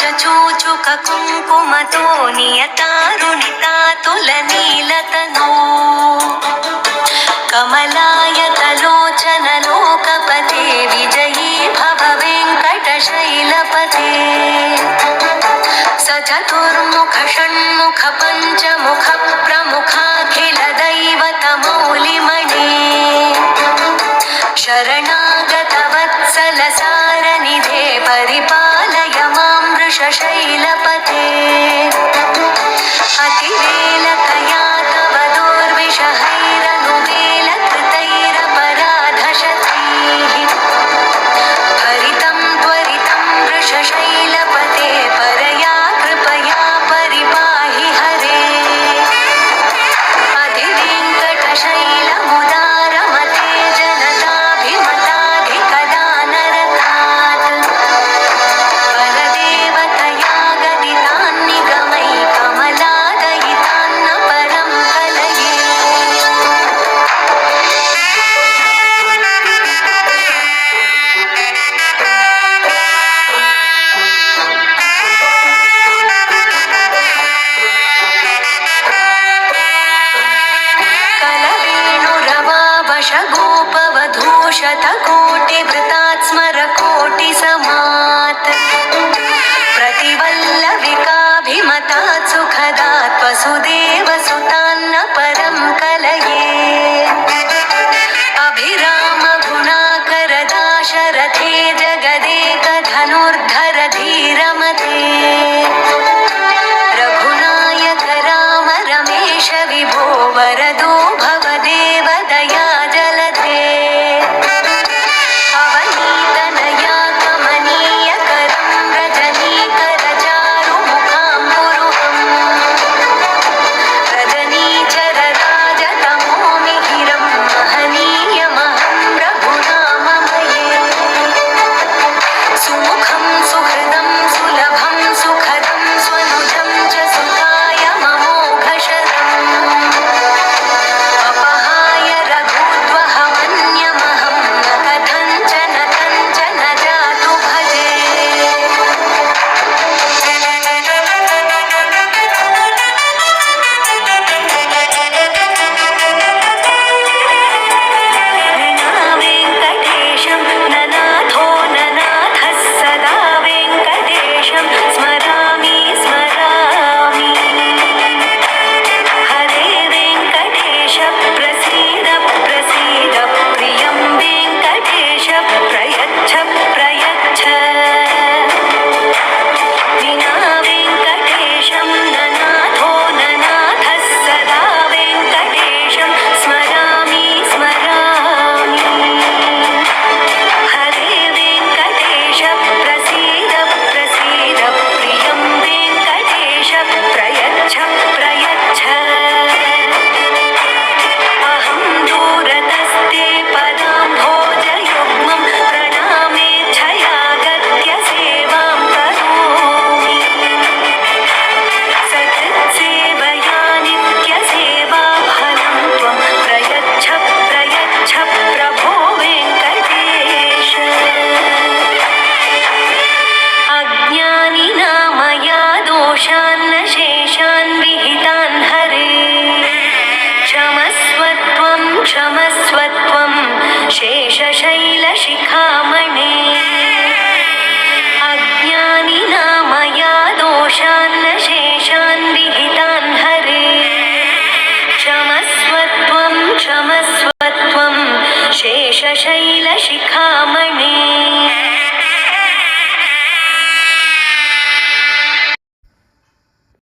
चूचुक कुङ्कुमतो नियतारुणितातुलनीलतनो कमलायतलोचनलोकपते विजयी भव वेङ्कटशैलपते स चतुर्मुख षण्मुख पञ्चमुख प्रमुखाखिल दैवतमौलिमणे शरणागत वत्सल सारनिधे परिपालय मां वृषशैलपते अतिवेलकया तव दुर्विषहैरनुवेलकृतैरपराधशतैः भरितं त्वरितं वृषशैलपते परया कृपया परिपाहि हरे अधिवेङ्कटशैलमुदारमते जनताभिमताधिकदानरतात् परदेवतया गदितान्निगमै कमलादयितान्न परं कलये कलवेणुरवावशगोपवधूशतकोटिभृतात् स्मरकोटिसमात् प्रतिवल्लविकाभिमतात् सुखदात् वसुदेवसुतान्न परं कलये अभिरामगुणाकरदाशरथे जगदेकधनुर्धर धीरमते रघुनायक राम रमेश विभो वरदो भव देवदया जलधे अवनीतनया कमनीयकरं रजनीकरचारुमुखाम्बुरुहम् रजनीचरराजतमो मिहिरं महनीयमहं रघुनाममये सुमुखं सुहृदं सुलभं सुखदं स्वनुजं च सुताय ममोघशरम् अपहाय रघुद्वहमन्यमहं न कथञ्चन कञ्चन जातु भजे वेङ्कटेशं ननाथो ननाथः सदा वेङ्कटेशं स्मरामि स्मरामि हरे वेङ्कटेश प्रसीद प्रसीद प्रियं वेङ्कटेश प्रयच्छ प्रयच्छ विना वेङ्कटेशं ननाथो ननाथः सदा वेङ्कटेशं स्मरामि स्मरामि हरे वेङ्कटेश प्रसीद प्रसीद प्रियं वेङ्कटेश प्रयच्छ प्रयच्छ अहं दूरतस्ते पदाम्भोजयुग्मं प्रणामेच्छयागत्य सेवां करोमि सकृत्सेवया नित्यसेवाफलं त्वं प्रयच्छ प्रयच्छ प्रभो वेङ्कटेश अज्ञानिना मया दोषान्न शेषान् विहितान् हरे क्षमस्व त्वं शेषशैलशिखामणे अज्ञानिना मया दोषान्न शेषान् विहितान् हरे क्षमस्व त्वं शेषशैलशिखामणे